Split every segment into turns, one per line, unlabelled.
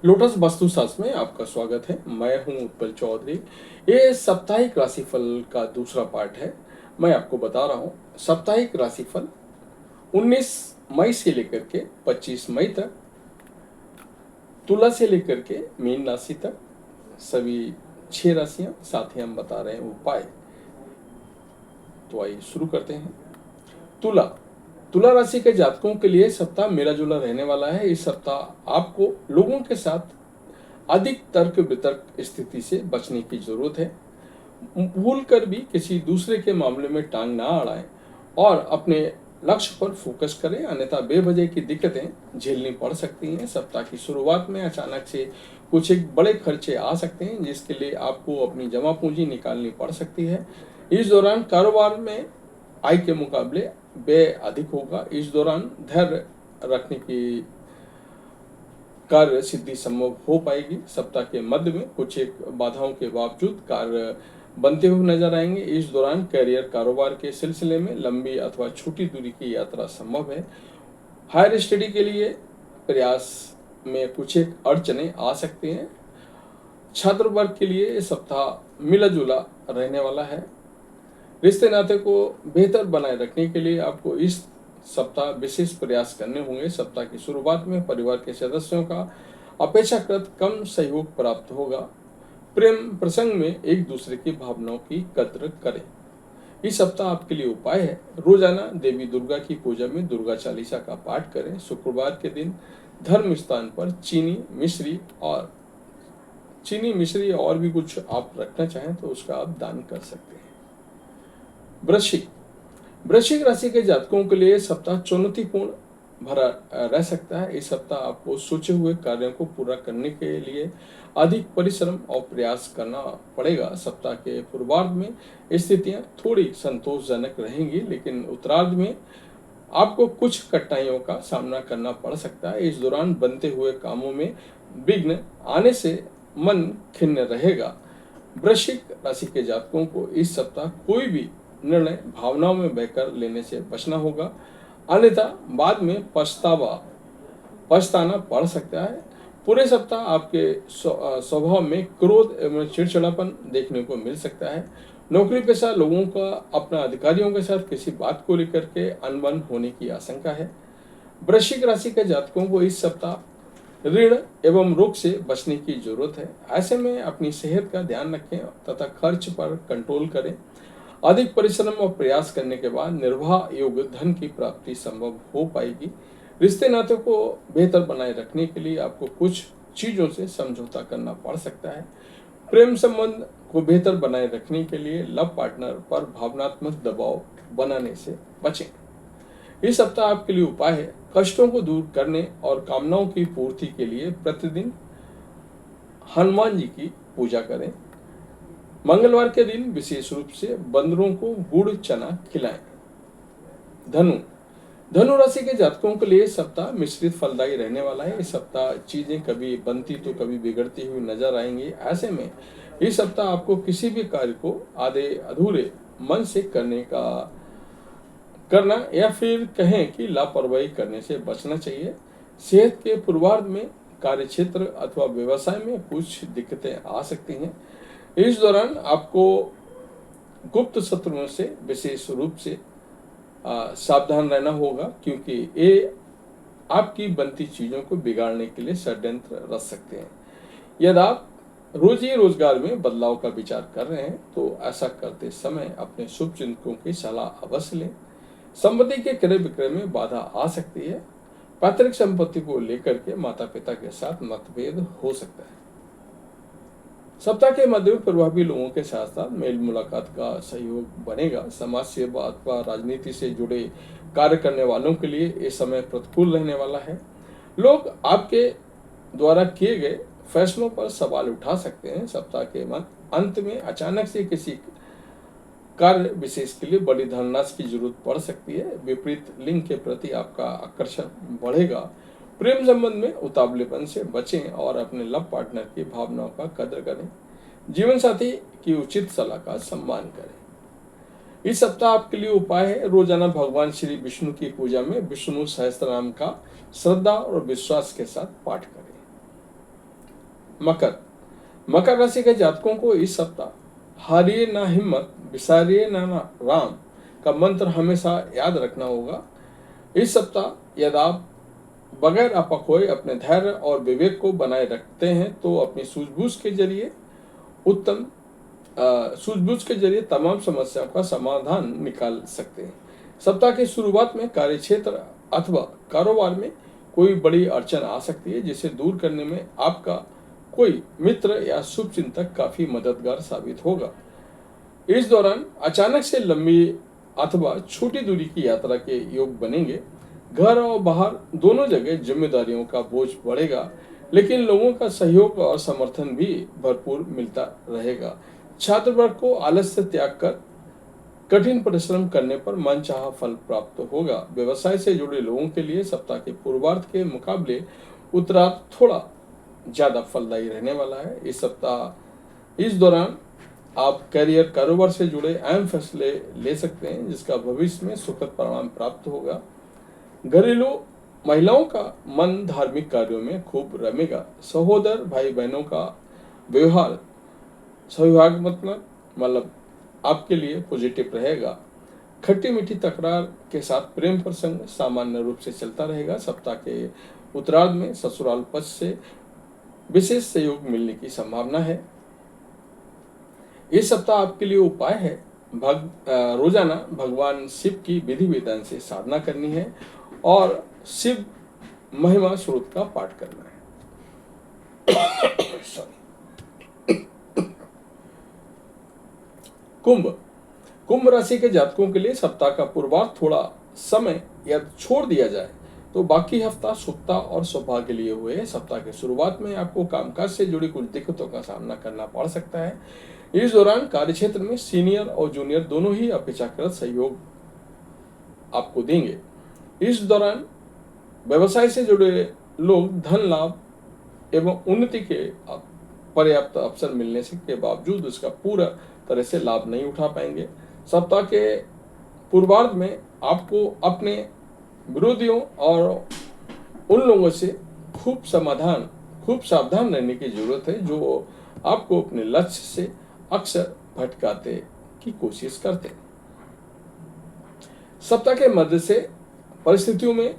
Lotus वास्तुशास्त्र में आपका स्वागत है। मैं हूं उत्पल चौधरी। ये साप्ताहिक राशिफल का दूसरा पार्ट है। मैं आपको बता रहा हूं साप्ताहिक राशिफल 19 मई से लेकर के 25 मई तक, तुला से लेकर के मीन राशि तक सभी 6 राशियां, साथ ही हम बता रहे हैं उपाय। तो आइए शुरू करते हैं। तुला तुला राशि के जातकों के लिए सप्ताह मिला जुला रहने वाला है। इस सप्ताह आपको लोगों के साथ अधिक तर्क वितर्क स्थिति से बचने की जरूरत है। भूल कर भी किसी दूसरे के मामले में टांग ना अड़ाएं और अपने लक्ष्य पर फोकस करें, अन्यथा बेवजह की दिक्कतें झेलनी पड़ सकती हैं। सप्ताह की शुरुआत में अचानक से कुछ एक बड़े खर्चे आ सकते हैं, जिसके लिए आपको अपनी जमा पूंजी निकालनी पड़ सकती है। इस दौरान कारोबार में आय के मुकाबले व्यय अधिक होगा। इस दौरान धैर्य रखने की कार्य सिद्धि संभव हो पाएगी। सप्ताह के मध्य में कुछ एक बाधाओं के बावजूद कार्य बनते हुए नजर आएंगे। इस दौरान करियर कारोबार के सिलसिले में लंबी अथवा छोटी दूरी की यात्रा संभव है। हायर स्टडी के लिए प्रयास में कुछ एक अड़चने आ सकते हैं। छात्र वर्ग के लिए ये सप्ताह मिला जुला रहने वाला है। रिश्ते नाते को बेहतर बनाए रखने के लिए आपको इस सप्ताह विशेष प्रयास करने होंगे। सप्ताह की शुरुआत में परिवार के सदस्यों का अपेक्षाकृत कम सहयोग प्राप्त होगा। प्रेम प्रसंग में एक दूसरे की भावनाओं की कद्र करें। इस सप्ताह आपके लिए उपाय है, रोजाना देवी दुर्गा की पूजा में दुर्गा चालीसा का पाठ करें। शुक्रवार के दिन धर्म स्थान पर चीनी मिश्री और भी कुछ आप रखना चाहें तो उसका आप दान कर सकते हैं। वृश्चिक वृश्चिक राशि के जातकों के लिए सप्ताह चुनौतीपूर्ण भरा रह सकता है। इस सप्ताह आपको सोचे हुए कार्यों को पूरा करने के लिए अधिक परिश्रम और प्रयास करना पड़ेगा। सप्ताह के पूर्वार्ध में स्थितियां थोड़ी संतोषजनक रहेंगी, लेकिन उत्तरार्ध में आपको कुछ कठिनाइयों का सामना करना पड़ सकता है। इस दौरान बनते हुए कामों में विघ्न आने से मन खिन्न रहेगा। वृश्चिक राशि के जातकों को इस सप्ताह कोई भी निर्णय भावनाओं में बहकर लेने से बचना होगा, अन्यथा बाद में पछताना पड़ सकता है। पूरे सप्ताह आपके स्वभाव में क्रोध एवं चिड़चिड़ापन देखने को मिल सकता है। नौकरी पेशा लोगों का अपना अधिकारियों के साथ किसी बात को लेकर के अनबन होने की आशंका है। वृश्चिक राशि के जातकों को इस सप्ताह ऋण एवं रोग से बचने की जरूरत है। ऐसे में अपनी सेहत का ध्यान रखें तथा खर्च पर कंट्रोल करें। अधिक परिश्रम और प्रयास करने के बाद निर्वाह योग्य धन की प्राप्ति संभव हो पाएगी। रिश्ते नाते को बेहतर बनाए रखने के लिए आपको कुछ चीजों से समझौता करना पड़ सकता है। प्रेम संबंध को बेहतर बनाए रखने के लिए लव पार्टनर पर भावनात्मक दबाव बनाने से बचें। इस सप्ताह आपके लिए उपाय है, कष्टों को दूर करने और कामनाओं की पूर्ति के लिए प्रतिदिन हनुमान जी की पूजा करें। मंगलवार के दिन विशेष रूप से बंदरों को गुड़ चना खिलाएं। धनु धनु राशि के जातकों के लिए सप्ताह मिश्रित फलदायी रहने वाला है। इस सप्ताह चीजें कभी बनती तो कभी बिगड़ती हुई नजर आएंगी। ऐसे में इस सप्ताह आपको किसी भी कार्य को आधे अधूरे मन से करना या फिर कहें कि लापरवाही करने से बचना चाहिए। सेहत के पूर्वार्ध में कार्य क्षेत्र अथवा व्यवसाय में कुछ दिक्कतें आ सकती हैं। इस दौरान आपको गुप्त शत्रुओं से विशेष रूप से सावधान रहना होगा, क्योंकि ये आपकी बनती चीजों को बिगाड़ने के लिए षड्यंत्र रच सकते हैं। यदि आप रोजी रोजगार में बदलाव का विचार कर रहे हैं तो ऐसा करते समय अपने शुभ चिंतकों की सलाह अवश्य लें। संपत्ति के क्रय विक्रय में बाधा आ सकती है। पैतृक संपत्ति को लेकर के माता पिता के साथ मतभेद हो सकता है। सप्ताह के मध्य में प्रभावी लोगों के साथ साथ मेल मुलाकात का सहयोग बनेगा। समाज सेवा अथवा राजनीति से जुड़े कार्य करने वालों के लिए ये समय प्रतिकूल रहने वाला है। लोग आपके द्वारा किए गए फैसलों पर सवाल उठा सकते हैं। सप्ताह के अंत में अचानक से किसी कार्य विशेष के लिए बड़ी धनराशि की जरूरत पड़ सकती है। विपरीत लिंग के प्रति आपका आकर्षण बढ़ेगा। प्रेम संबंध में उतावलेपन से बचें और अपने लव पार्टनर की भावनाओं का कदर करें। जीवन साथी की उचित सलाह का सम्मान करें। इस सप्ताह आपके लिए उपाय है, रोजाना भगवान श्री विष्णु की पूजा में विष्णु सहस्त्रनाम का श्रद्धा और विश्वास के साथ पाठ करें। मकर मकर राशि के जातकों को इस सप्ताह हारिए ना हिम्मत, विसारिए ना राम का मंत्र हमेशा याद रखना होगा। इस सप्ताह यदि आप बगैर आपा खोए अपने धैर्य और विवेक को बनाए रखते हैं तो अपनी सूझबूझ के जरिए उत्तम सूझबूझ के जरिए तमाम समस्याओं का समाधान निकाल सकते हैं। सप्ताह की शुरुआत में कार्यक्षेत्र अथवा कारोबार में कोई बड़ी अड़चन आ सकती है, जिसे दूर करने में आपका कोई मित्र या शुभचिंतक काफी मददगार साबित होगा। इस दौरान अचानक से लंबी अथवा छोटी दूरी की यात्रा के योग बनेंगे। घर और बाहर दोनों जगह जिम्मेदारियों का बोझ बढ़ेगा, लेकिन लोगों का सहयोग और समर्थन भी भरपूर मिलता रहेगा। छात्र वर्ग को आलस्य त्याग कर कठिन परिश्रम करने पर मनचाहा फल प्राप्त होगा। व्यवसाय से जुड़े लोगों के लिए सप्ताह के पूर्वार्ध के मुकाबले उत्तरार्ध थोड़ा ज्यादा फलदायी रहने वाला है। इस दौरान आप करियर कारोबार से जुड़े अहम फैसले ले सकते हैं, जिसका भविष्य में सुखद परिणाम प्राप्त होगा। घरेलू महिलाओं का मन धार्मिक कार्यों में खूब रमेगा। सहोदर भाई बहनों का व्यवहार मतलब आपके लिए पॉजिटिव रहेगा। खट्टी मीठी तकरार के साथ प्रेम प्रसंग सामान्य रूप से चलता रहेगा। सप्ताह के उत्तरार्ध में ससुराल पक्ष से विशेष सहयोग मिलने की संभावना है। इस सप्ताह आपके लिए उपाय है रोजाना भगवान शिव की विधि विधान से साधना करनी है और शिव महिमा स्रोत का पाठ करना है। कुंभ राशि के जातकों के लिए सप्ताह का पूर्वार्ध थोड़ा समय यदि छोड़ दिया जाए तो बाकी हफ्ता सुखता और सौभाग्य के लिए हुए। सप्ताह के शुरुआत में आपको कामकाज से जुड़ी कुछ दिक्कतों का सामना करना पड़ सकता है। इस दौरान कार्यक्षेत्र में सीनियर और जूनियर दोनों ही अपेक्षाकृत सहयोग आपको देंगे। इस दौरान व्यवसाय से जुड़े लोग धन लाभ एवं उन्नति के पर्याप्त अवसर मिलने के बावजूद उसका पूरा तरह से लाभ नहीं उठा पाएंगे। सप्ताह के पूर्वार्ध में आपको अपने विरोधियों और उन लोगों से खूब सावधान रहने की जरूरत है जो आपको अपने लक्ष्य से अक्सर भटकाते की कोशिश करते हैं। सप्ताह के मध्य से परिस्थितियों में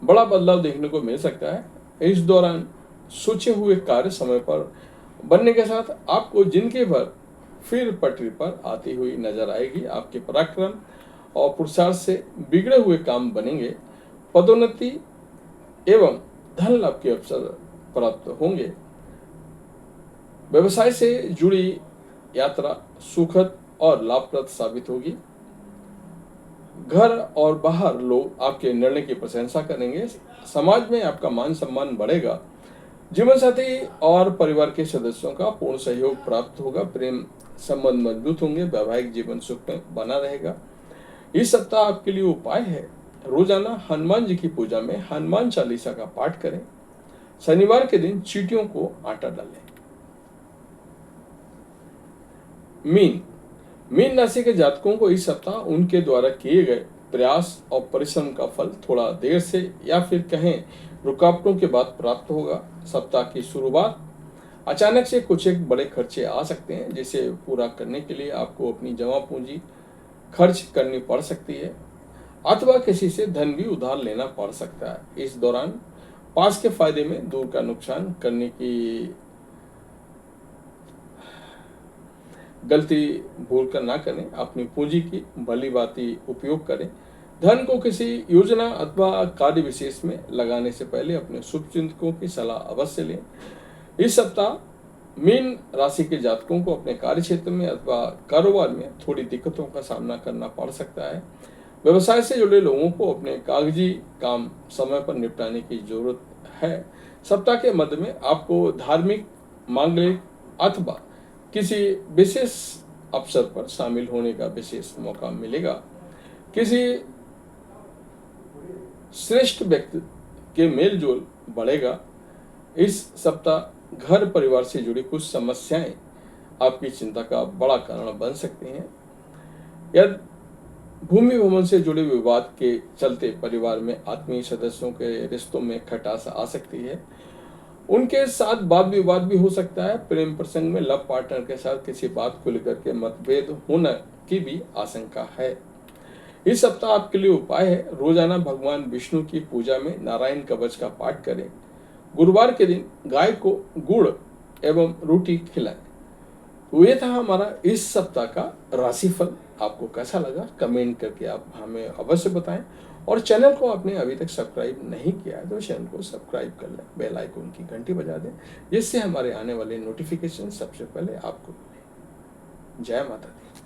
बड़ा बदलाव देखने को मिल सकता है। इस दौरान सोचे हुए कार्य समय पर बनने के साथ आपको जिंदगी भर फिर पटरी पर आती हुई नजर आएगी। आपके पराक्रम और पुरुषार्थ से बिगड़े हुए काम बनेंगे। पदोन्नति एवं धन लाभ के अवसर प्राप्त होंगे। व्यवसाय से जुड़ी यात्रा सुखद और लाभप्रद साबित होगी। घर और बाहर लोग आपके निर्णय की प्रशंसा करेंगे। समाज में आपका मान सम्मान बढ़ेगा। जीवन साथी और परिवार के सदस्यों का पूर्ण सहयोग प्राप्त होगा। प्रेम संबंध मजबूत होंगे। वैवाहिक जीवन सुख में बना रहेगा। इस सप्ताह आपके लिए उपाय है रोजाना हनुमान जी की पूजा में हनुमान चालीसा का पाठ करें। शनिवार के दिन चींटियों को आटा डालें। मीन राशि के जातकों को इस सप्ताह उनके द्वारा किए गए प्रयास और परिश्रम का फल थोड़ा देर से या फिर कहें रुकावटों के बाद प्राप्त होगा। सप्ताह की शुरुआत अचानक से कुछ एक बड़े खर्चे आ सकते हैं, जिसे पूरा करने के लिए आपको अपनी जमा पूंजी खर्च करनी पड़ सकती है अथवा किसी से धन भी उधार लेना पड़ सकता है। इस दौरान पास के फायदे में दूर का नुकसान करने की गलती भूल कर ना करें। अपनी पूंजी की भली भांति उपयोग करें। धन को किसी योजना अथवा कार्य विशेष में लगाने से पहले अपने शुभचिंतकों की सलाह अवश्य लें। इस सप्ताह मीन राशि के जातकों को अपने कार्य क्षेत्र में अथवा कारोबार में थोड़ी दिक्कतों का सामना करना पड़ सकता है। व्यवसाय से जुड़े लोगों को अपने कागजी काम समय पर निपटाने की जरूरत है। सप्ताह के मध्य में आपको धार्मिक, मांगलिक अथवा किसी विशेष अवसर पर शामिल होने का विशेष मौका मिलेगा। किसी श्रेष्ठ व्यक्ति के मेल जोल बढ़ेगा। इस सप्ताह घर परिवार से जुड़ी कुछ समस्याएं आपकी चिंता का बड़ा कारण बन सकती हैं। यदि भूमि भवन से जुड़े विवाद के चलते परिवार में आत्मीय सदस्यों के रिश्तों में खटास आ सकती है। उनके साथ वाद विवाद भी हो सकता है। प्रेम प्रसंग में लव पार्टनर के साथ किसी बात को लेकर के मतभेद होने की भी आशंका है। इस सप्ताह आपके लिए उपाय है, रोजाना भगवान विष्णु की पूजा में नारायण कवच का पाठ करें। गुरुवार के दिन गाय को गुड़ एवं रोटी खिलाएं। तो ये था हमारा इस सप्ताह का राशिफल। आपको कैसा लगा कमेंट करके आप हमें अवश्य बताएं, और चैनल को आपने अभी तक सब्सक्राइब नहीं किया है तो चैनल को सब्सक्राइब कर लें, बेल आइकन की घंटी बजा दें, जिससे हमारे आने वाले नोटिफिकेशन सबसे पहले आपको मिले। जय माता दी।